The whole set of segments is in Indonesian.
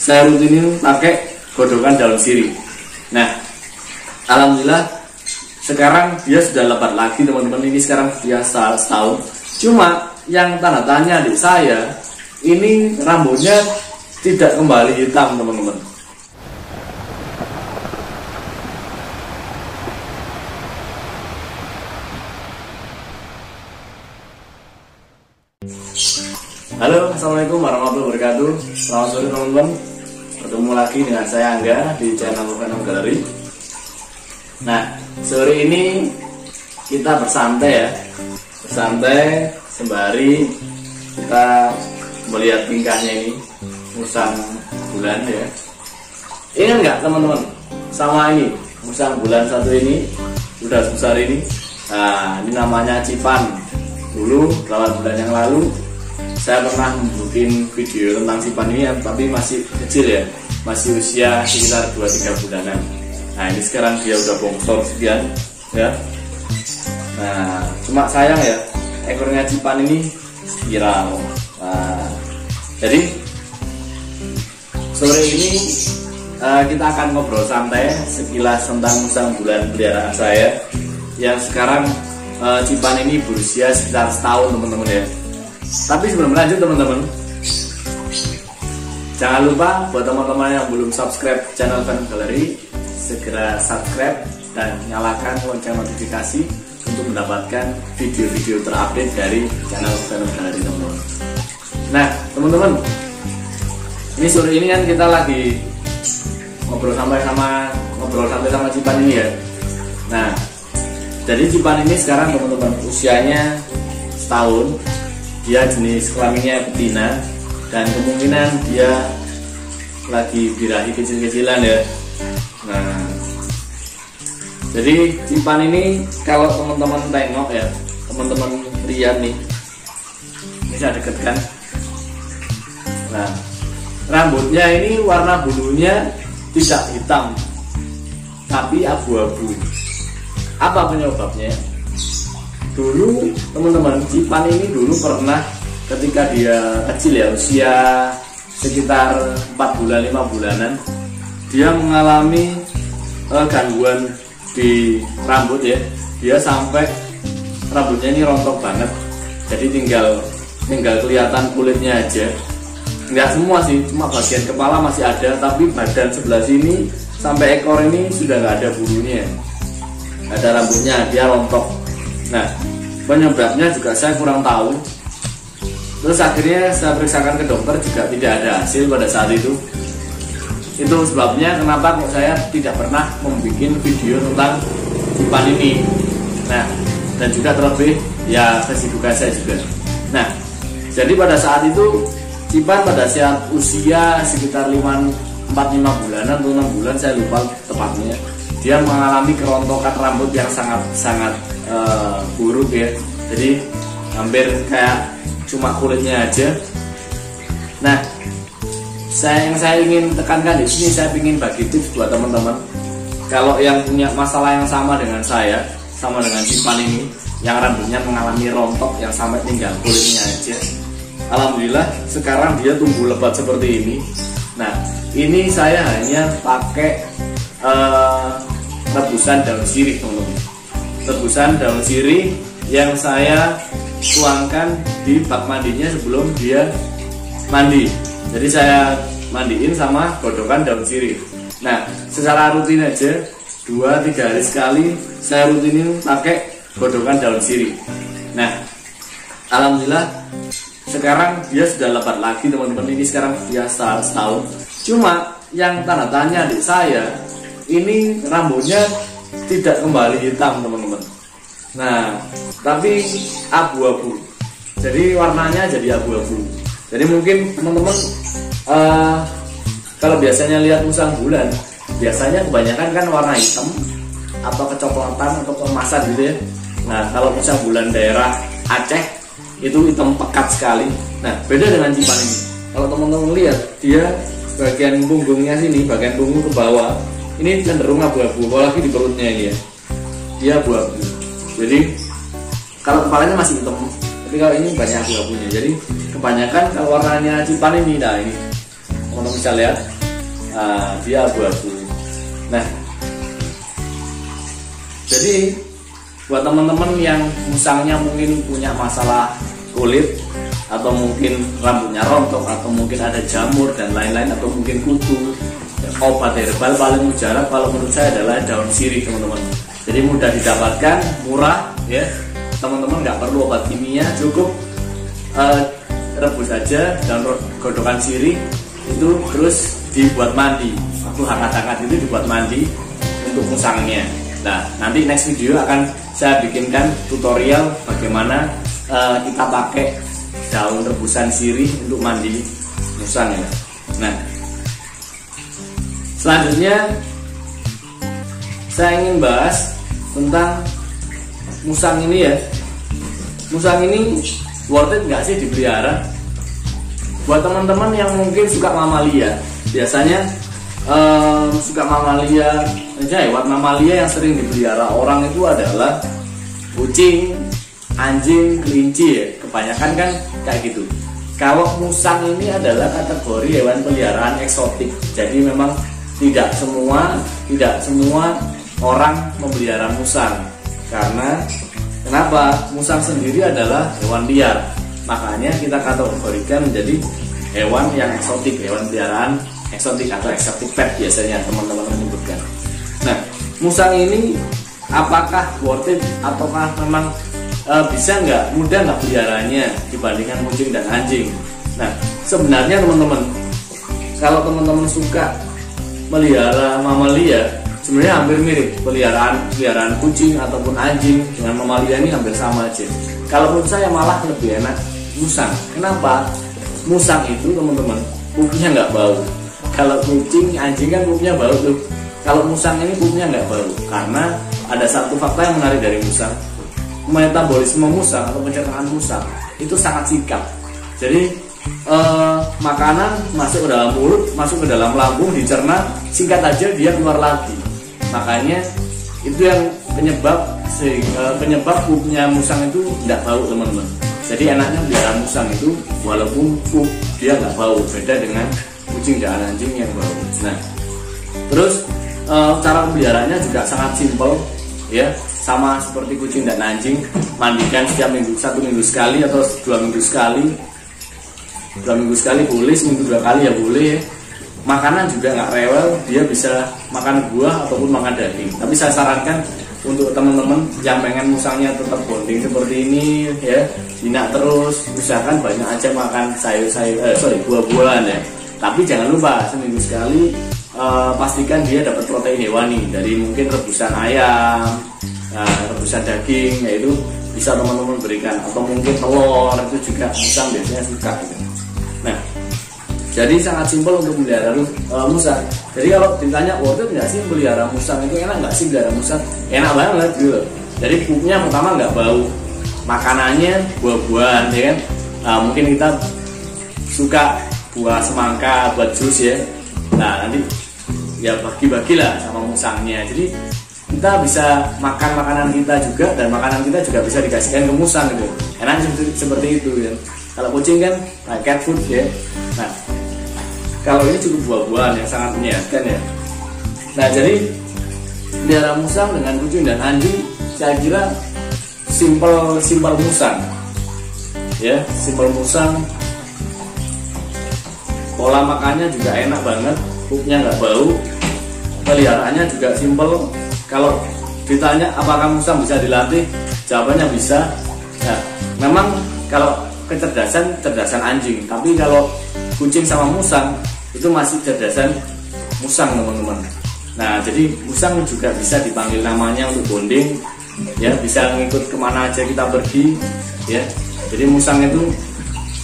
saya rutinin pakai godokan daun sirih. Nah, alhamdulillah sekarang dia sudah lebat lagi teman-teman. Ini sekarang dia setahun. Cuma yang tanda tanya adik saya, ini rambutnya tidak kembali hitam teman-teman. Halo, assalamualaikum warahmatullahi wabarakatuh. Selamat sore teman-teman. Ketemu lagi dengan saya Angga di channel Venom Gallery. Nah, sore ini kita bersantai ya, bersantai sembari kita melihat tingkahnya ini musang bulan ya. Ingat nggak teman-teman sama ini musang bulan satu ini udah sebesar ini? Nah, ini namanya Cipan. Dulu beberapa bulan yang lalu saya pernah membuat video tentang Cipan ini, tapi masih kecil ya, masih usia sekitar 2-3 bulanan. Nah, ini sekarang dia udah bongsor sekian ya. Nah, cuma sayang ya, ekornya Cipan ini viral. Nah, jadi sore ini kita akan ngobrol santai sekilas tentang musang bulan peliharaan saya yang sekarang Cipan ini berusia sekitar setahun teman-teman ya. Tapi sebelum lanjut teman-teman, jangan lupa buat teman-teman yang belum subscribe channel Venom Gallery, segera subscribe dan nyalakan lonceng notifikasi untuk mendapatkan video-video terupdate dari channel Venom Gallery teman-teman. Nah teman-teman, ini sore ini kan kita lagi ngobrol santai sama Cipan ini ya. Nah, jadi Cipan ini sekarang teman-teman usianya setahun. Dia jenis kelaminnya betina dan kemungkinan dia lagi birahi kecil-kecilan ya. Nah, jadi Cipan ini kalau teman-teman tengok ya, teman-teman lihat nih, ini saya dekatkan. Nah, rambutnya ini warna bulunya tidak hitam, tapi abu-abu. Apa penyebabnya? Dulu teman-teman Cipan ini dulu pernah ketika dia kecil ya, usia sekitar 4 bulan 5 bulanan, dia mengalami gangguan di rambut ya. Dia sampai rambutnya ini rontok banget, jadi tinggal kelihatan kulitnya aja. Enggak semua sih, cuma bagian kepala masih ada, tapi badan sebelah sini sampai ekor ini sudah nggak ada bulunya, nggak ada rambutnya, dia rontok. Nah, penyebabnya juga saya kurang tahu. Terus akhirnya saya periksakan ke dokter juga tidak ada hasil pada saat itu. Itu sebabnya kenapa kok saya tidak pernah membuat video tentang Cipan ini. Nah, dan juga terlebih ya kesibukan saya juga. Nah, jadi pada saat itu Cipan pada saat usia sekitar 4-5 bulanan atau 6 bulan, saya lupa tepatnya, dia mengalami kerontokan rambut yang sangat buruk ya. Jadi hampir kayak cuma kulitnya aja. Nah, yang saya ingin tekankan di sini, saya ingin bagi tips buat teman-teman. Kalau yang punya masalah yang sama dengan saya, sama dengan Cipan ini, yang rambutnya mengalami rontok yang sampai tinggal kulitnya aja, alhamdulillah sekarang dia tumbuh lebat seperti ini. Nah, ini saya hanya pakai rebusan daun sirih teman-teman. Rebusan daun sirih yang saya tuangkan di bak mandinya sebelum dia mandi. Jadi saya mandiin sama godokan daun sirih. Nah, secara rutin aja 2-3 hari sekali saya rutinin pakai godokan daun sirih. Nah, alhamdulillah sekarang dia sudah lebat lagi teman-teman. Ini sekarang dia setahun. Cuma yang tanda tanya adik saya, ini rambutnya tidak kembali hitam teman-teman. Nah, tapi abu-abu. Jadi warnanya jadi abu-abu. Jadi mungkin teman-teman kalau biasanya lihat musang bulan, biasanya kebanyakan kan warna hitam atau kecoklatan atau keemasan gitu ya. Nah, kalau musang bulan daerah Aceh itu hitam pekat sekali. Nah, beda dengan Cipan ini. Kalau teman-teman lihat, dia bagian punggungnya sini, bagian punggung ke bawah ini cenderung abu-abu, apalagi di perutnya ini ya, dia abu-abu. Jadi kalau kepalanya masih hitam, tapi kalau ini banyak abu-abunya. Jadi kebanyakan kalau warnanya Cipan ini, nah ini teman-teman bisa lihat, dia abu-abu. Nah, jadi buat teman-teman yang musangnya mungkin punya masalah kulit, atau mungkin rambutnya rontok, atau mungkin ada jamur dan lain-lain, atau mungkin kutu, obat herbal paling mujarab kalau menurut saya adalah daun sirih, teman-teman. Jadi mudah didapatkan, murah ya, teman-teman nggak perlu obat kimia, cukup rebus saja daun godokan sirih itu, terus dibuat mandi, waktu hangat-hangat itu dibuat mandi untuk musangnya. Nah, nanti next video akan saya bikinkan tutorial bagaimana kita pakai daun rebusan sirih untuk mandi musang ya. Nah, selanjutnya saya ingin bahas tentang musang ini ya. Musang ini worth it nggak sih dipelihara? Buat teman-teman yang mungkin suka mamalia, biasanya suka mamalia, hewan mamalia yang sering dipelihara orang itu adalah kucing, anjing, kelinci ya. Kebanyakan kan kayak gitu. Kalau musang ini adalah kategori hewan peliharaan eksotik. Jadi memang tidak semua orang memelihara musang. Karena kenapa? Musang sendiri adalah hewan liar. Makanya kita kategorikan menjadi hewan yang eksotik, hewan peliharaan eksotik atau eksotik pet biasanya teman-teman menyebutkan. Nah, musang ini apakah worth it ataukah memang bisa mudah nggak peliharanya dibandingkan kucing dan anjing? Nah, sebenarnya teman-teman, kalau teman-teman suka melihara mamalia, sebenarnya hampir mirip peliharaan kucing ataupun anjing dengan mamalia ini hampir sama aja. Kalau menurut saya malah lebih enak musang. Kenapa? Musang itu teman-teman pupnya nggak bau. Kalau kucing, anjing kan pupnya bau tuh. Kalau musang ini pupnya nggak bau, karena ada satu fakta yang menarik dari musang. Metabolisme musang atau pencernaan musang itu sangat singkat. Jadi makanan masuk ke dalam mulut, masuk ke dalam lambung, dicerna, singkat aja dia keluar lagi. Makanya itu yang penyebab pupnya musang itu tidak bau, teman-teman. Jadi enaknya pelihara musang itu walaupun pup dia nggak bau, beda dengan kucing dan anjing yang bau. Nah, terus cara peliharaannya juga sangat simpel ya, sama seperti kucing dan anjing. Mandikan setiap minggu, 1 minggu sekali atau 2 minggu sekali. 2 minggu sekali boleh, seminggu 2 kali ya boleh ya. Makanan juga nggak rewel, dia bisa makan buah ataupun makan daging. Tapi saya sarankan untuk teman-teman yang pengen musangnya tetap bonding seperti ini ya, jinak terus, usahakan banyak aja makan buah-buahan ya. Tapi jangan lupa seminggu sekali pastikan dia dapat protein hewani dari mungkin rebusan ayam, rebusan daging, yaitu bisa teman-teman berikan, atau mungkin telur, itu juga musang biasanya suka gitu. Nah, jadi sangat simpel untuk melihara musang. Jadi kalau ditanya worth it nggak sih melihara musang, itu enak nggak sih melihara musang? Enak banget gitu. Jadi pupnya pertama nggak bau, makanannya buah-buahan ya kan. Mungkin kita suka buah semangka buat jus ya. Nah nanti ya bagi-bagilah sama musangnya. Jadi kita bisa makan makanan kita juga, dan makanan kita juga bisa dikasihkan ke musang gitu. Enak seperti itu ya. Kalau kucing kan cat food ya. Nah, kalau ini cukup buah-buahan yang sangat menyehatkan ya. Nah, jadi melihara musang dengan kucing dan anjing saya kira simpel musang. Ya, simpel musang. Pola makannya juga enak banget, pupnya nggak bau. Peliharaannya juga simpel. Kalau ditanya apakah musang bisa dilatih, jawabannya bisa. Nah, memang kalau cerdasan anjing, tapi kalau kucing sama musang itu masih cerdasan musang, teman-teman. Nah, jadi musang juga bisa dipanggil namanya untuk bonding, ya, bisa ngikut kemana aja kita pergi, ya. Jadi musang itu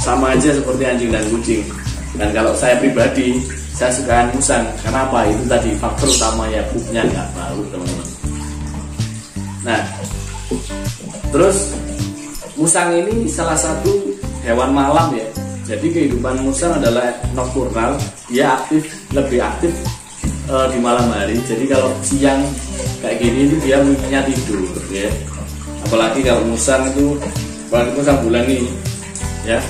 sama aja seperti anjing dan kucing. Dan kalau saya pribadi, saya suka musang. Kenapa? Itu tadi faktor utama ya, pupnya nggak bau, teman-teman. Nah, terus musang ini salah satu hewan malam ya. Jadi kehidupan musang adalah nokturnal, dia lebih aktif di malam hari. Jadi kalau siang kayak gini itu dia mimpinya tidur ya. Apalagi kalau musang itu, apalagi musang bulan nih ya,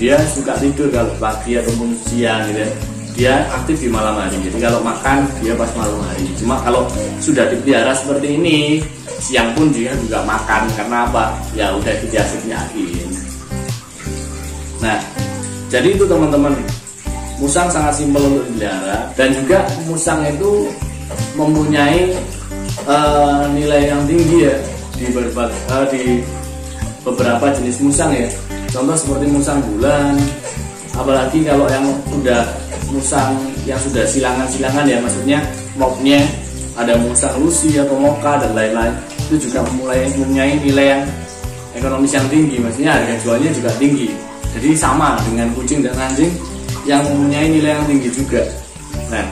dia suka tidur kalau pagi ataupun siang gitu ya. dia aktif di malam hari. Jadi kalau makan dia pas malam hari. Cuma kalau sudah dipelihara seperti ini, siang pun dia juga makan. Karena apa? Ya udah dibiasain. Nah, jadi itu teman-teman, musang sangat simpel untuk dipelihara, dan juga musang itu mempunyai nilai yang tinggi ya di beberapa jenis musang ya. Contoh seperti musang bulan, apalagi kalau yang udah musang yang sudah silangan-silangan ya, maksudnya mobnya ada musang lusi atau moka dan lain-lain, itu juga mempunyai nilai yang ekonomis yang tinggi, maksudnya harga jualnya juga tinggi. Jadi sama dengan kucing dan anjing yang mempunyai nilai yang tinggi juga. Nah,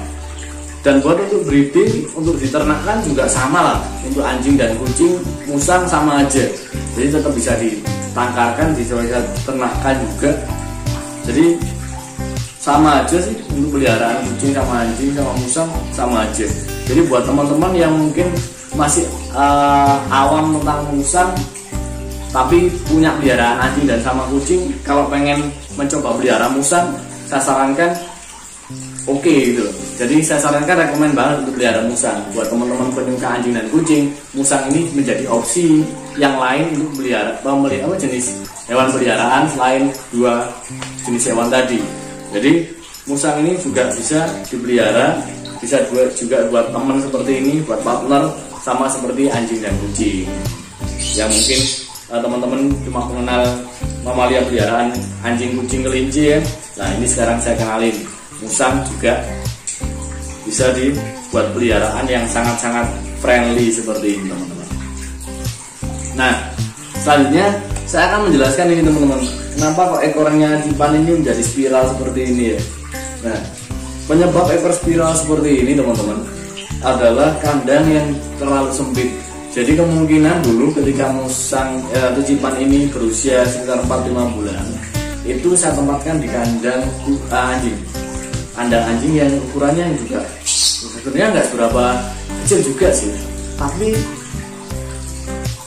dan buat untuk breeding, untuk diternakan juga sama lah. Untuk anjing dan kucing, musang sama aja. Jadi tetap bisa ditangkarkan, bisa ternakan juga. Jadi sama aja sih untuk peliharaan kucing sama anjing sama musang sama aja. Jadi buat teman-teman yang mungkin masih awam tentang musang tapi punya peliharaan anjing dan sama kucing, kalau pengen mencoba pelihara musang, saya sarankan oke gitu. Jadi saya sarankan, rekomen banget untuk pelihara musang. Buat teman-teman penyuka anjing dan kucing, musang ini menjadi opsi yang lain untuk melihara jenis hewan peliharaan selain dua jenis hewan tadi. Jadi musang ini juga bisa dipelihara, bisa juga buat teman seperti ini, buat partner, sama seperti anjing dan kucing. Yang mungkin teman-teman cuma mengenal mamalia peliharaan anjing, kucing, kelinci ya. Nah ini sekarang saya kenalin, musang juga bisa dibuat peliharaan yang sangat-sangat friendly seperti ini teman-teman. Nah selanjutnya saya akan menjelaskan ini teman-teman, kenapa kok ekornya Cipan ini menjadi spiral seperti ini ya. Nah, penyebab ekor spiral seperti ini teman-teman adalah kandang yang terlalu sempit. Jadi kemungkinan dulu ketika musang atau Cipan ini berusia sekitar 4-5 bulan, itu saya tempatkan di kandang anjing. Kandang anjing yang ukurannya juga sebenarnya nggak seberapa kecil juga sih, tapi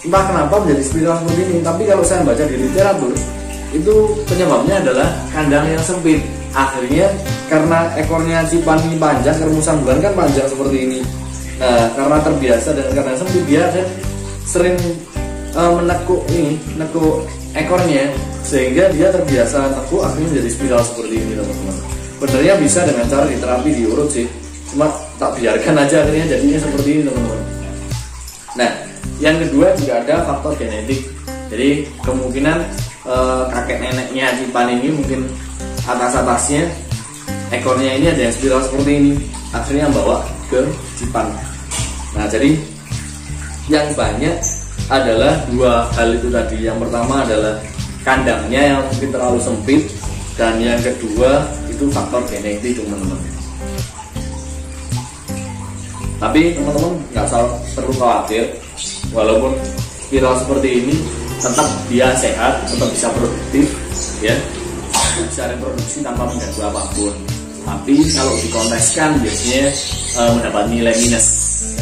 entah kenapa menjadi spiral seperti ini. Tapi kalau saya baca di literatur, itu penyebabnya adalah kandang yang sempit. Akhirnya karena ekornya Cipan ini panjang, karena musang bulan kan panjang seperti ini. Nah, karena terbiasa dengan kandang sempit, dia kan sering menekuk ekornya, sehingga dia terbiasa nekuk, akhirnya menjadi spiral seperti ini teman-teman. Sebenarnya bisa dengan cara diterapi diurut sih, cuma tak biarkan aja akhirnya jadinya seperti ini teman-teman. Nah, yang kedua juga ada faktor genetik. Jadi kemungkinan kakek neneknya Cipan ini mungkin atas-atasnya ekornya ini ada yang spiral seperti ini, akhirnya bawa ke Cipan. Nah jadi yang banyak adalah dua hal itu tadi. Yang pertama adalah kandangnya yang mungkin terlalu sempit, dan yang kedua itu faktor genetik teman-teman. Tapi teman-teman nggak perlu khawatir, walaupun spiral seperti ini tetap dia sehat, tetap bisa produktif ya, bisa reproduksi tanpa mengganggu apapun. Tapi kalau dikonteskan biasanya mendapat nilai minus.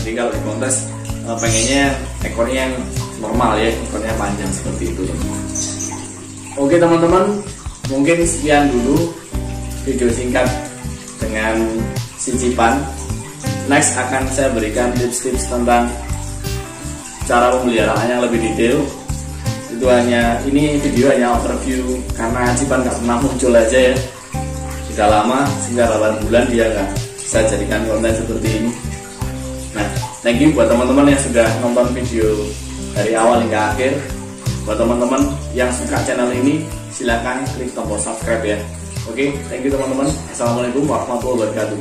Jadi kalau dikontes pengennya ekornya yang normal ya, ekornya panjang seperti itu teman-teman. Oke teman-teman, mungkin sekian dulu video singkat dengan si Cipan. Next akan saya berikan tips-tips tentang cara pemeliharaan yang lebih detail. Itu ini video hanya overview karena Cipan nggak pernah muncul aja ya. Sudah lama, sehingga 8 bulan dia nggak saya jadikan konten seperti ini. Nah, thank you buat teman-teman yang sudah nonton video dari awal hingga akhir. Buat teman-teman yang suka channel ini, silakan klik tombol subscribe ya. Oke, thank you teman-teman. Assalamualaikum warahmatullahi wabarakatuh.